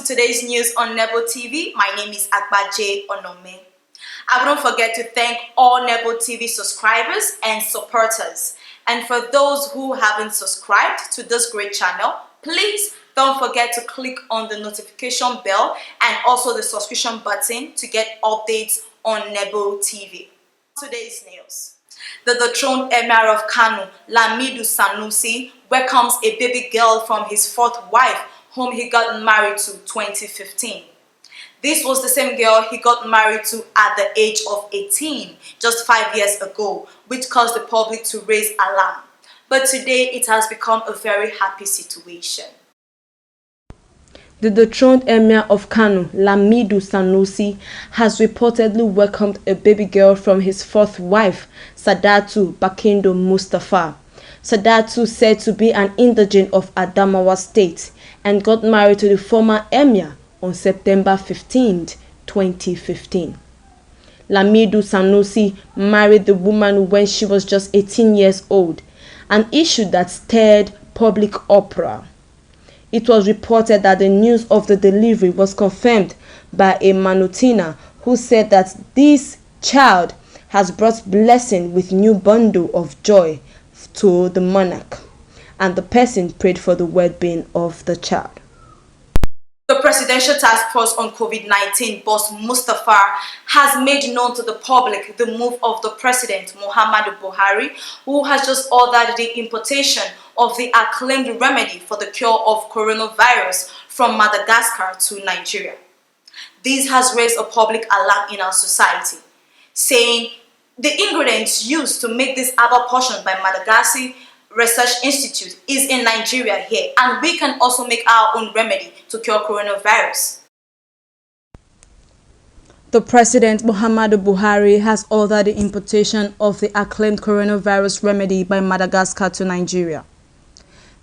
today's news on Nebo TV. My name is Agbaje Onome. I wouldn't forget to thank all Nebo TV subscribers and supporters. And for those who haven't subscribed to this great channel, please don't forget to click on the notification bell and also the subscription button to get updates on Nebo TV. Today's news. The dethroned Emir of Kano, Lamido Sanusi, welcomes a baby girl from his fourth wife, whom he got married to 2015. This was the same girl he got married to at the age of 18, just 5 years ago, which caused the public to raise alarm. But today it has become a very happy situation. The dethroned Emir of Kano, Lamido Sanusi, has reportedly welcomed a baby girl from his fourth wife, Sadatu Bakindo Mustafa. Sadatu, said to be an indigene of Adamawa State, and got married to the former Emir on September 15, 2015. Lamido Sanusi married the woman when she was just 18 years old, an issue that stirred public uproar. It was reported that the news of the delivery was confirmed by a Manutina who said that this child has brought blessing with new bundle of joy to the monarch, and the person prayed for the well-being of the child. The Presidential Task Force on COVID-19 boss Mustafa has made known to the public the move of the President Muhammadu Buhari, who has just ordered the importation of the acclaimed remedy for the cure of coronavirus from Madagascar to Nigeria. This has raised a public alarm in our society, saying the ingredients used to make this herbal potion by Madagascar Research Institute is in Nigeria here, and we can also make our own remedy to cure coronavirus. The President Muhammadu Buhari has ordered the importation of the acclaimed coronavirus remedy by Madagascar to Nigeria.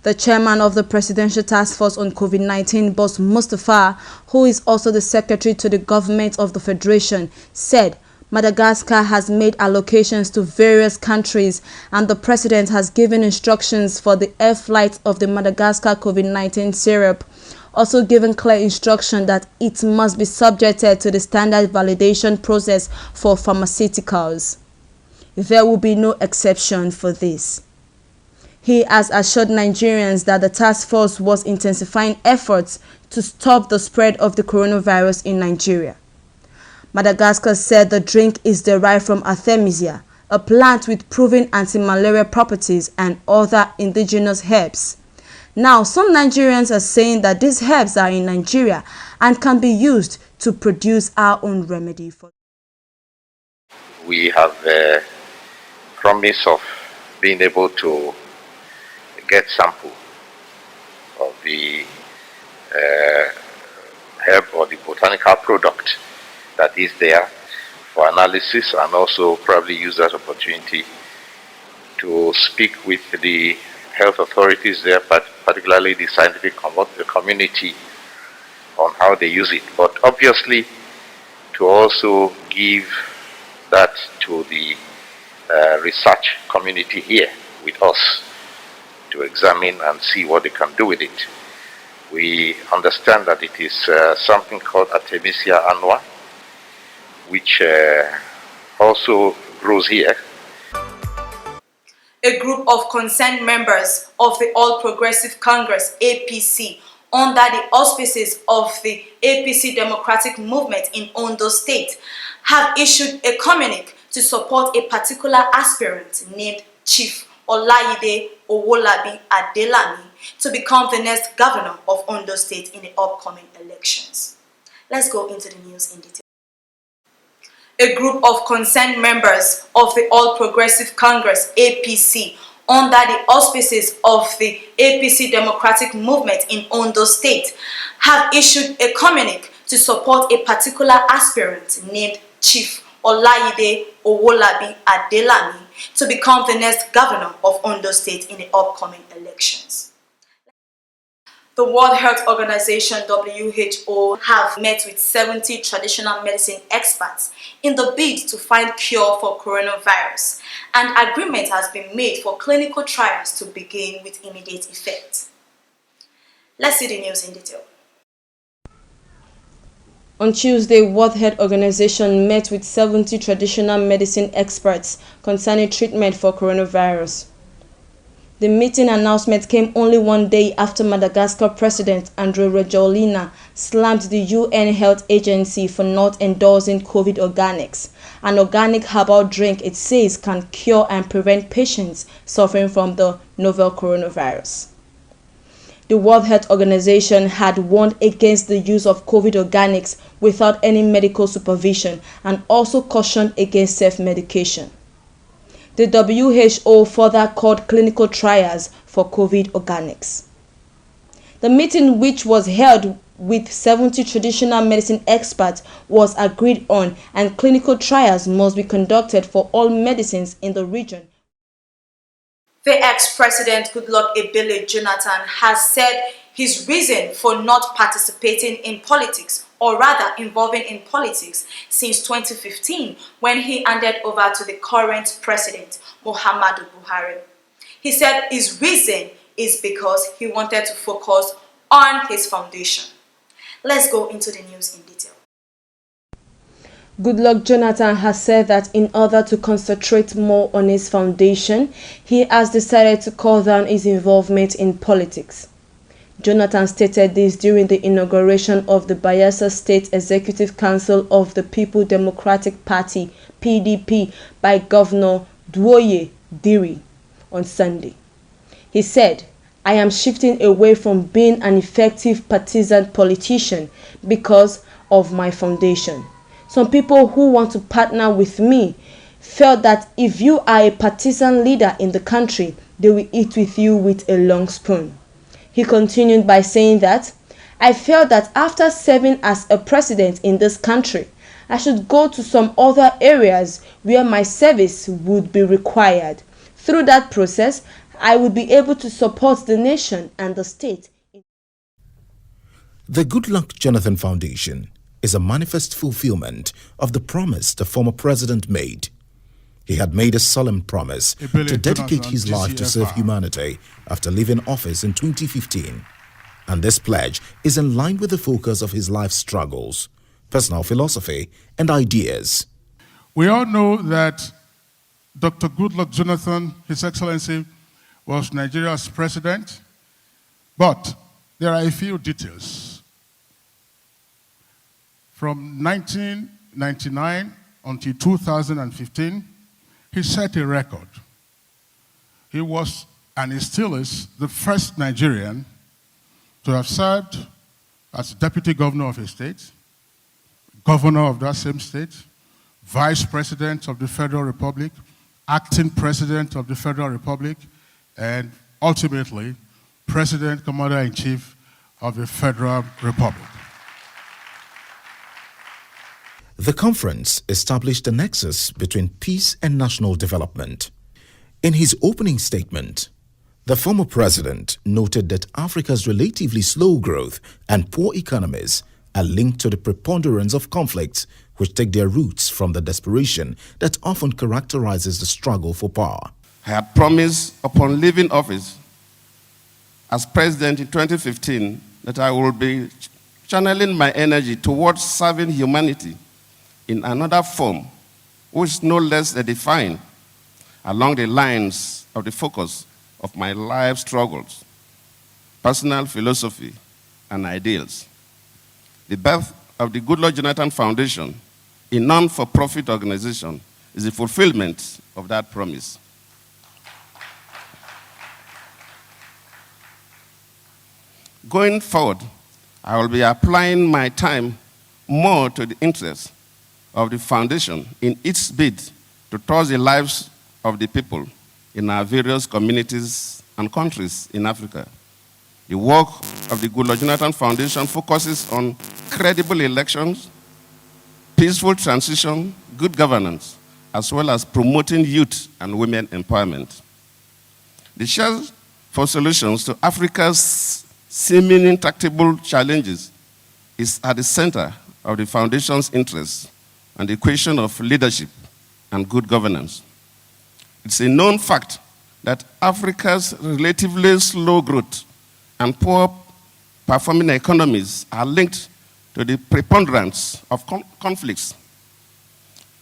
The chairman of the Presidential Task Force on COVID-19, boss Mustafa, who is also the secretary to the government of the Federation, said Madagascar has made allocations to various countries, and the president has given instructions for the air flight of the Madagascar COVID-19 syrup, also given clear instruction that it must be subjected to the standard validation process for pharmaceuticals. There will be no exception for this. He has assured Nigerians that the task force was intensifying efforts to stop the spread of the coronavirus in Nigeria. Madagascar said the drink is derived from Artemisia, a plant with proven anti-malaria properties and other indigenous herbs. Now, some Nigerians are saying that these herbs are in Nigeria and can be used to produce our own remedy for. We have a promise of being able to get sample of the herb or the botanical product that is there for analysis, and also probably use that opportunity to speak with the health authorities there, but particularly the scientific community, on how they use it. But obviously to also give that to the research community here with us to examine and see what they can do with it. We understand that it is something called Artemisia annua, which also grows here. A group of concerned members of the All Progressive Congress APC, under the auspices of the APC Democratic Movement in Ondo State, have issued a communique to support a particular aspirant named Chief Olayide Owolabi Adelami to become the next governor of Ondo State in the upcoming elections. Let's go into the news in detail. A group of concerned members of the All Progressive Congress APC, under the auspices of the APC Democratic Movement in Ondo State, have issued a communique to support a particular aspirant named Chief Olayide Owolabi Adelami to become the next governor of Ondo State in the upcoming elections. The World Health Organization WHO have met with 70 traditional medicine experts in the bid to find cure for coronavirus. An agreement has been made for clinical trials to begin with immediate effect. Let's see the news in detail. On Tuesday, World Health Organization met with 70 traditional medicine experts concerning treatment for coronavirus. The meeting announcement came only one day after Madagascar President Andry Rajoelina slammed the UN Health Agency for not endorsing COVID organics, an organic herbal drink it says can cure and prevent patients suffering from the novel coronavirus. The World Health Organization had warned against the use of COVID organics without any medical supervision and also cautioned against self-medication. The WHO further called clinical trials for COVID organics. The meeting, which was held with 70 traditional medicine experts, was agreed on, and clinical trials must be conducted for all medicines in the region. The ex-president Goodluck Ebele Jonathan has said his reason for not participating in politics, or rather involving in politics, since 2015 when he handed over to the current president, Muhammadu Buhari. He said his reason is because he wanted to focus on his foundation. Let's go into the news in detail. Goodluck Jonathan has said that in order to concentrate more on his foundation, he has decided to cut down his involvement in politics. Jonathan stated this during the inauguration of the Bayelsa State Executive Council of the People Democratic Party (PDP) by Governor Duoye Diri on Sunday. He said, "I am shifting away from being an effective partisan politician because of my foundation. Some people who want to partner with me felt that if you are a partisan leader in the country, they will eat with you with a long spoon." He continued by saying that, "I felt that after serving as a president in this country, I should go to some other areas where my service would be required. Through that process, I would be able to support the nation and the state." The Goodluck Jonathan Foundation is a manifest fulfillment of the promise the former president made. He had made a solemn promise to dedicate his life to serve humanity after leaving office in 2015. And this pledge is in line with the focus of his life struggles, personal philosophy, and ideas. We all know that Dr. Goodluck Jonathan, His Excellency, was Nigeria's president, but there are a few details. From 1999 until 2015, he set a record. He was, and he still is, the first Nigerian to have served as deputy governor of a state, governor of that same state, vice president of the Federal Republic, acting president of the Federal Republic, and ultimately, president, commander-in-chief of the Federal Republic. The conference established a nexus between peace and national development. In his opening statement, the former president noted that Africa's relatively slow growth and poor economies are linked to the preponderance of conflicts which take their roots from the desperation that often characterizes the struggle for power. I had promised upon leaving office as president in 2015 that I will be channeling my energy towards serving humanity in another form, which is no less defined along the lines of the focus of my life struggles, personal philosophy, and ideals. The birth of the Goodluck Jonathan Foundation, a non-for-profit organization, is the fulfillment of that promise. Going forward, I will be applying my time more to the interests of the foundation in its bid to touch the lives of the people in our various communities and countries in Africa. The work of the Goodluck Jonathan Foundation focuses on credible elections, peaceful transition, good governance, as well as promoting youth and women empowerment. The search for solutions to Africa's seeming intractable challenges is at the center of the foundation's interests and the question of leadership and good governance. It's a known fact that Africa's relatively slow growth and poor performing economies are linked to the preponderance of conflicts.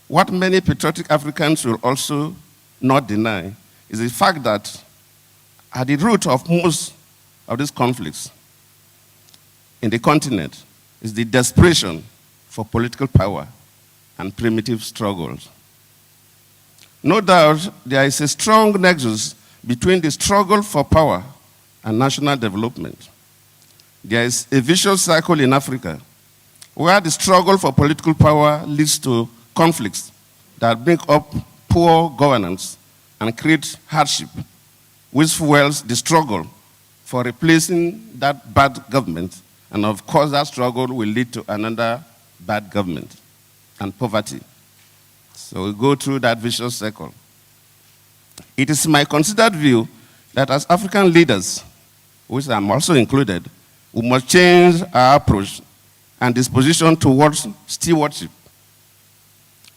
What many patriotic Africans will also not deny is the fact that at the root of most of these conflicts in the continent is the desperation for political power and primitive struggles. No doubt there is a strong nexus between the struggle for power and national development. There is a vicious cycle in Africa where the struggle for political power leads to conflicts that bring up poor governance and create hardship, which fuels the struggle for replacing that bad government. And of course, that struggle will lead to another bad government and poverty. So we go through that vicious cycle. It is my considered view that as African leaders, which I'm also included, we must change our approach and disposition towards stewardship.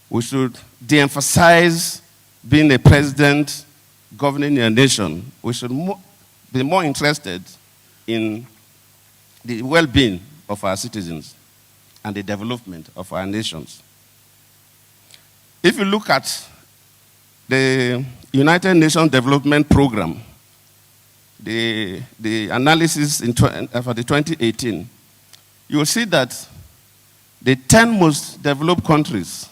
We should de-emphasize being a president governing a nation. We should be more interested in the well-being of our citizens and the development of our nations. If you look at the United Nations Development Program, the analysis for the 2018, you will see that the 10 most developed countries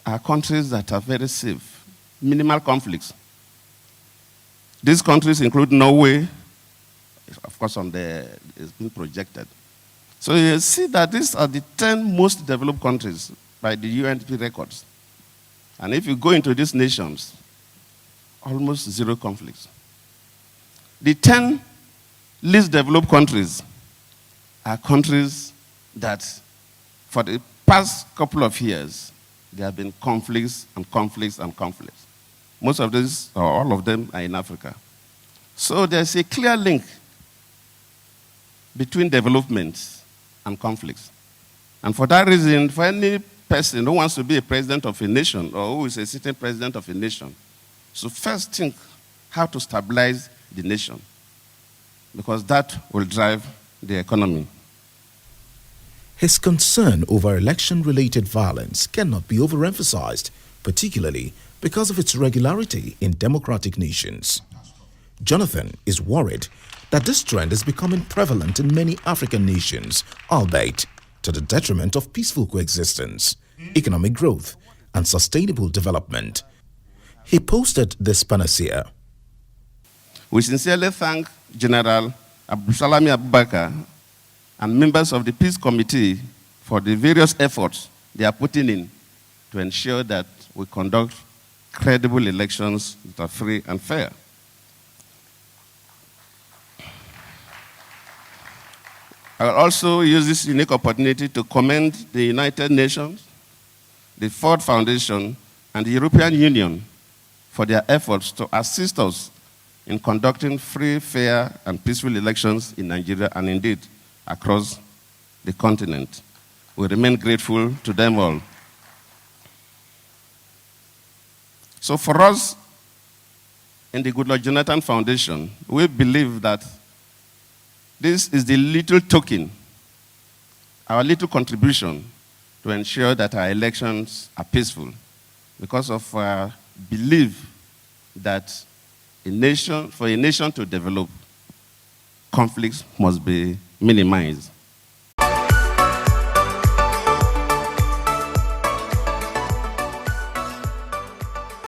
are countries that are very safe, minimal conflicts. These countries include Norway, of course, it's been projected. So you see that these are the 10 most developed countries by the UNDP records. And if you go into these nations, almost zero conflicts. The 10 least developed countries are countries that, for the past couple of years, there have been conflicts and conflicts and conflicts. Most of these, or all of them, are in Africa. So there's a clear link between development and conflicts. And for that reason, for any person who wants to be a president of a nation or who is a sitting president of a nation, so first think how to stabilize the nation, because that will drive the economy. His concern over election-related violence cannot be overemphasized, particularly because of its regularity in democratic nations. Jonathan is worried that this trend is becoming prevalent in many African nations, albeit to the detriment of peaceful coexistence, economic growth, and sustainable development. He posted this panacea. We sincerely thank General Abdulsalami Abubakar and members of the Peace Committee for the various efforts they are putting in to ensure that we conduct credible elections that are free and fair. I will also use this unique opportunity to commend the United Nations, the Ford Foundation, and the European Union for their efforts to assist us in conducting free, fair, and peaceful elections in Nigeria and indeed across the continent. We remain grateful to them all. So for us, in the Goodluck Jonathan Foundation, we believe that this is the little token, our little contribution to ensure that our elections are peaceful, because of our belief that for a nation to develop, conflicts must be minimized.